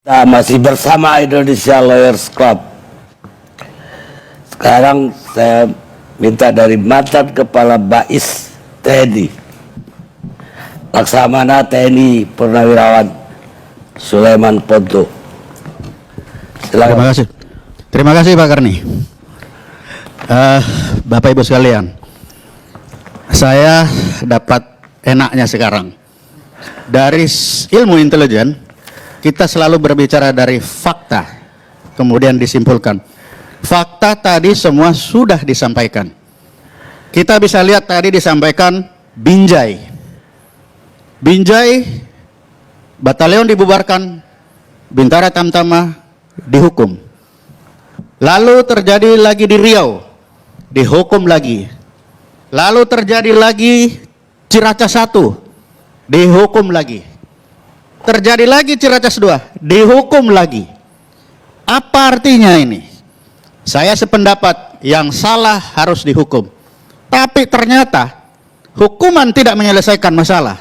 Nah, masih bersama Indonesia Lawyers Club. Sekarang saya minta dari mantan Kepala Bais TNI, Laksamana TNI Purnawirawan Sulaiman Ponto. Silakan. Terima kasih. Terima kasih Pak Karni. Bapak Ibu sekalian, saya dapat enaknya sekarang. Dari ilmu intelijen, kita selalu berbicara dari fakta, kemudian disimpulkan. Fakta tadi semua sudah disampaikan. Kita bisa lihat tadi disampaikan Binjai. Binjai, batalion dibubarkan, Bintara Tamtama dihukum. Lalu terjadi lagi di Riau, dihukum lagi. Lalu terjadi lagi Ciracas 1, dihukum lagi. Terjadi lagi Ciracas 2, dihukum lagi. Apa artinya ini? Saya sependapat yang salah harus dihukum. Tapi ternyata hukuman tidak menyelesaikan masalah.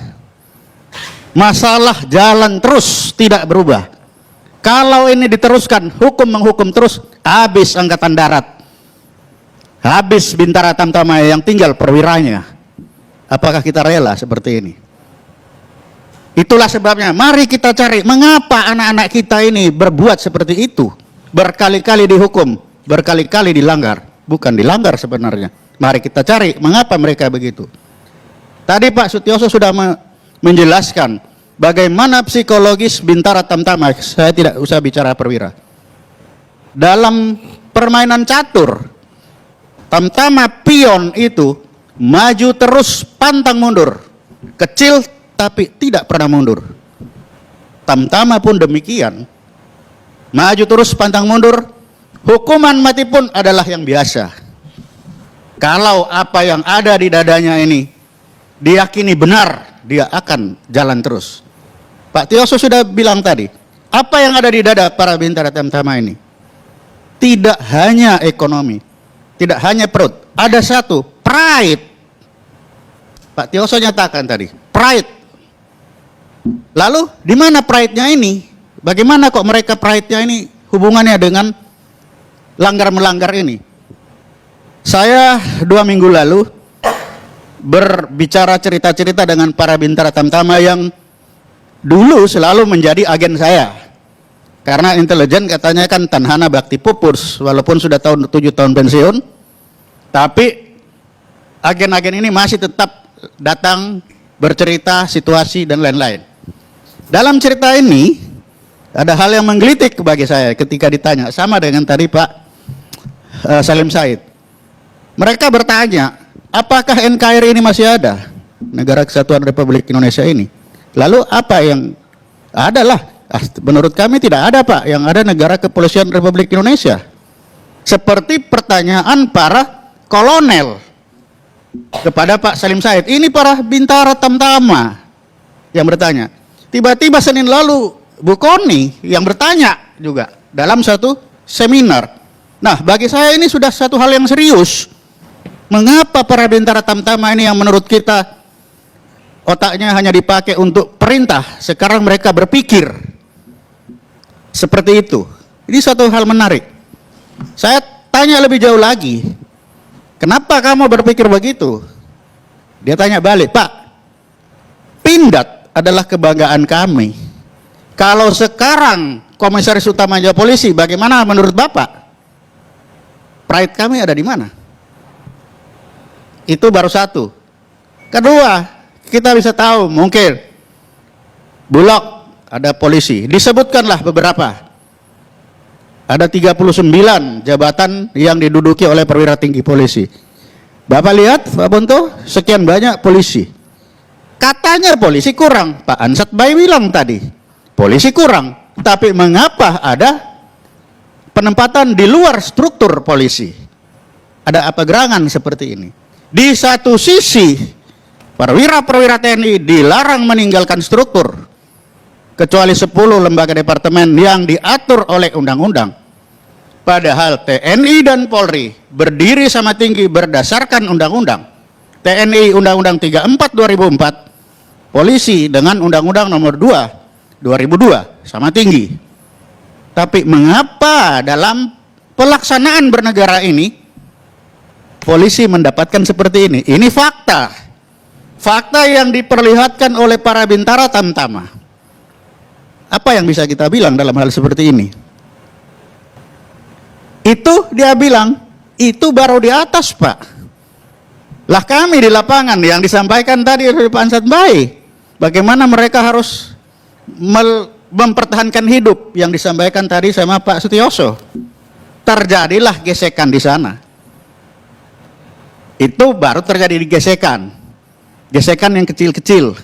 Masalah jalan terus, tidak berubah. Kalau ini diteruskan, hukum menghukum terus, habis Angkatan Darat. Habis Bintara Tamtama yang tinggal perwiranya. Apakah kita rela seperti ini? Itulah sebabnya, mari kita cari mengapa anak-anak kita ini berbuat seperti itu. Berkali-kali dihukum, berkali-kali dilanggar. Bukan dilanggar sebenarnya. Mari kita cari mengapa mereka begitu. Tadi Pak Sutioso sudah menjelaskan bagaimana psikologis Bintara Tamtama. Saya tidak usah bicara perwira. Dalam permainan catur, Tamtama pion itu maju terus pantang mundur. Kecil tapi tidak pernah mundur. Tamtama pun demikian. Maju terus pantang mundur. Hukuman mati pun adalah yang biasa. Kalau apa yang ada di dadanya ini diyakini benar, dia akan jalan terus. Pak Tioso sudah bilang tadi, apa yang ada di dada para Bintara Tamtama ini? Tidak hanya ekonomi, tidak hanya perut, ada satu, pride. Pak Tioso nyatakan tadi, pride. Lalu di mana pride-nya ini? Bagaimana kok mereka pride-nya ini hubungannya dengan langgar-melanggar ini? Saya 2 minggu lalu berbicara cerita-cerita dengan para Bintara Tamtama yang dulu selalu menjadi agen saya. Karena intelijen katanya kan tanhana bakti pupus, walaupun sudah 7 tahun pensiun, tapi agen-agen ini masih tetap datang bercerita situasi dan lain-lain. Dalam cerita ini ada hal yang menggelitik bagi saya ketika ditanya, sama dengan tadi Pak Salim Said. Mereka bertanya, apakah NKRI ini masih ada? Negara Kesatuan Republik Indonesia ini. Lalu apa yang adalah? Menurut kami tidak ada Pak, yang ada Negara Kepolisian Republik Indonesia. Seperti pertanyaan para kolonel kepada Pak Salim Said. Ini para Bintara Tamtama yang bertanya. Tiba-tiba Senin lalu Bu Koni yang bertanya juga dalam satu seminar. Nah, bagi saya ini sudah satu hal yang serius. Mengapa para Bintara Tamtama ini yang menurut kita otaknya hanya dipakai untuk perintah, sekarang mereka berpikir seperti itu? Ini suatu hal menarik. Saya tanya lebih jauh lagi, kenapa kamu berpikir begitu? Dia tanya balik, Pak, Pindad adalah kebanggaan kami. Kalau sekarang Komisaris Utama Polisi, bagaimana menurut Bapak? Pride kami ada di mana? Itu baru satu. Kedua, kita bisa tahu mungkin Bulog ada polisi. Disebutkanlah beberapa. Ada 39 jabatan yang diduduki oleh perwira tinggi polisi. Bapak lihat, Pak Bonto, sekian banyak polisi. Katanya polisi kurang. Pak Ansat Bay bilang tadi, polisi kurang. Tapi mengapa ada penempatan di luar struktur polisi? Ada apa gerangan seperti ini? Di satu sisi, perwira-perwira TNI dilarang meninggalkan struktur, kecuali 10 lembaga departemen yang diatur oleh undang-undang. Padahal TNI dan Polri berdiri sama tinggi berdasarkan undang-undang. TNI Undang-Undang 34 2004, Polisi dengan Undang-Undang Nomor 2 2002 sama tinggi. Tapi mengapa dalam pelaksanaan bernegara ini polisi mendapatkan seperti ini? Ini fakta. Fakta yang diperlihatkan oleh para bintara tamtama. Apa yang bisa kita bilang dalam hal seperti ini? Itu dia bilang, itu baru di atas, Pak. Lah kami di lapangan yang disampaikan tadi oleh Pak Ansat Bayi, bagaimana mereka harus mempertahankan hidup yang disampaikan tadi sama Pak Sutioso. Terjadilah gesekan di sana. Itu baru terjadi di gesekan yang kecil-kecil.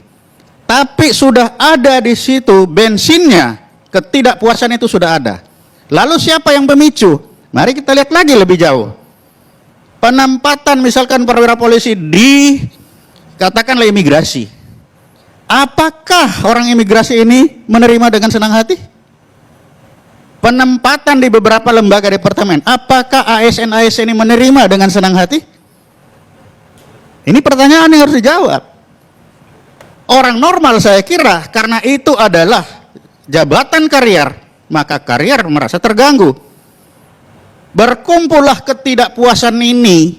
Tapi sudah ada di situ bensinnya, ketidakpuasan itu sudah ada. Lalu siapa yang pemicu? Mari kita lihat lagi lebih jauh. Penempatan misalkan perwira polisi di katakanlah imigrasi. Apakah orang imigrasi ini menerima dengan senang hati? Penempatan di beberapa lembaga departemen, apakah ASN ini menerima dengan senang hati? Ini pertanyaan yang harus dijawab. Orang normal saya kira karena itu adalah jabatan karier, maka karier merasa terganggu. Berkumpullah ketidakpuasan ini,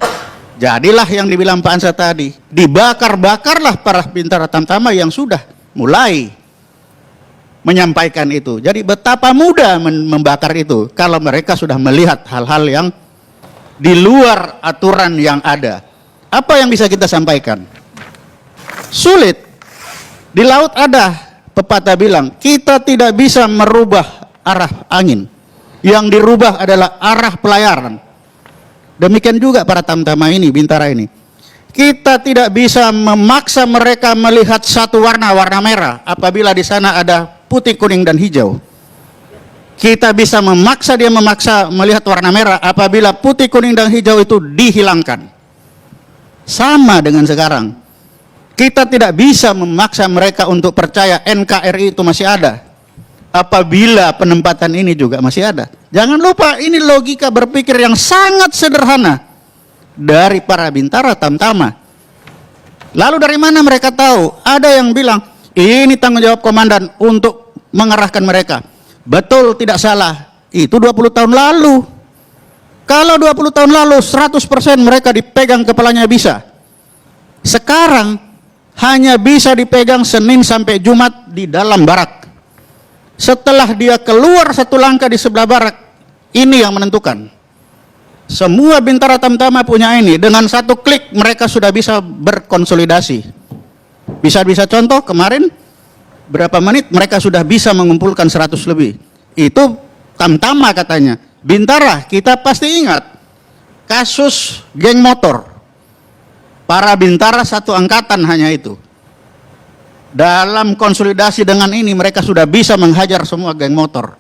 jadilah yang dibilang Pak Ansat tadi, dibakar-bakarlah para bintara tamtama yang sudah mulai menyampaikan itu. Jadi betapa mudah membakar itu kalau mereka sudah melihat hal-hal yang di luar aturan yang ada. Apa yang bisa kita sampaikan? Sulit. Di laut ada pepatah bilang, kita tidak bisa merubah arah angin. Yang dirubah adalah arah pelayaran. Demikian juga para tamtama ini, bintara ini. Kita tidak bisa memaksa mereka melihat satu warna merah apabila di sana ada putih, kuning, dan hijau. Kita bisa memaksa dia melihat warna merah apabila putih, kuning, dan hijau itu dihilangkan. Sama dengan sekarang. Kita tidak bisa memaksa mereka untuk percaya NKRI itu masih ada apabila penempatan ini juga masih ada. Jangan lupa ini logika berpikir yang sangat sederhana dari para bintara tamtama. Lalu dari mana mereka tahu? Ada yang bilang ini tanggung jawab komandan untuk mengarahkan mereka. Betul, tidak salah. Itu 20 tahun lalu. Kalau 20 tahun lalu 100% mereka dipegang kepalanya bisa. Sekarang hanya bisa dipegang Senin sampai Jumat di dalam barak. Setelah dia keluar satu langkah di sebelah barak, ini yang menentukan. Semua bintara tamtama punya ini. Dengan satu klik mereka sudah bisa berkonsolidasi. Bisa contoh kemarin berapa menit mereka sudah bisa mengumpulkan 100 lebih. Itu tamtama katanya. Bintara kita pasti ingat kasus geng motor. Para bintara satu angkatan hanya itu. Dalam konsolidasi dengan ini mereka sudah bisa menghajar semua geng motor.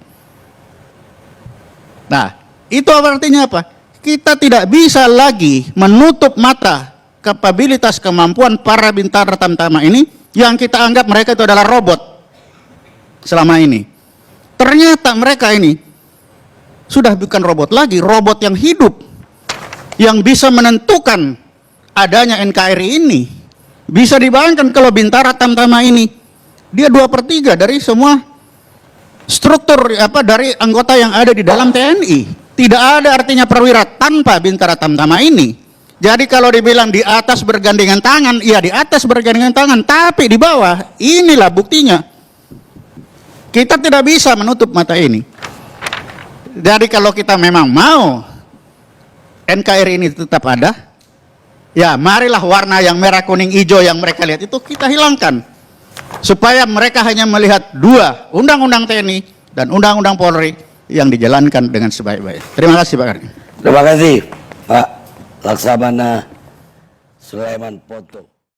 Nah, itu artinya apa? Kita tidak bisa lagi menutup mata kapabilitas kemampuan para bintara tamtama ini yang kita anggap mereka itu adalah robot selama ini. Ternyata mereka ini sudah bukan robot lagi, robot yang hidup, yang bisa menentukan adanya NKRI ini. Bisa dibayangkan kalau bintara tamtama ini dia 2/3 dari semua struktur dari anggota yang ada di dalam TNI. Tidak ada artinya perwira tanpa bintara tamtama ini. Jadi kalau dibilang di atas bergandengan tangan, iya di atas bergandengan tangan, tapi di bawah inilah buktinya. Kita tidak bisa menutup mata ini. Jadi kalau kita memang mau NKRI ini tetap ada, ya marilah warna yang merah, kuning, hijau yang mereka lihat itu kita hilangkan. Supaya mereka hanya melihat dua, Undang-Undang TNI dan Undang-Undang Polri yang dijalankan dengan sebaik-baik. Terima kasih Pak Karni. Terima kasih Pak Laksamana Sulaiman Poto.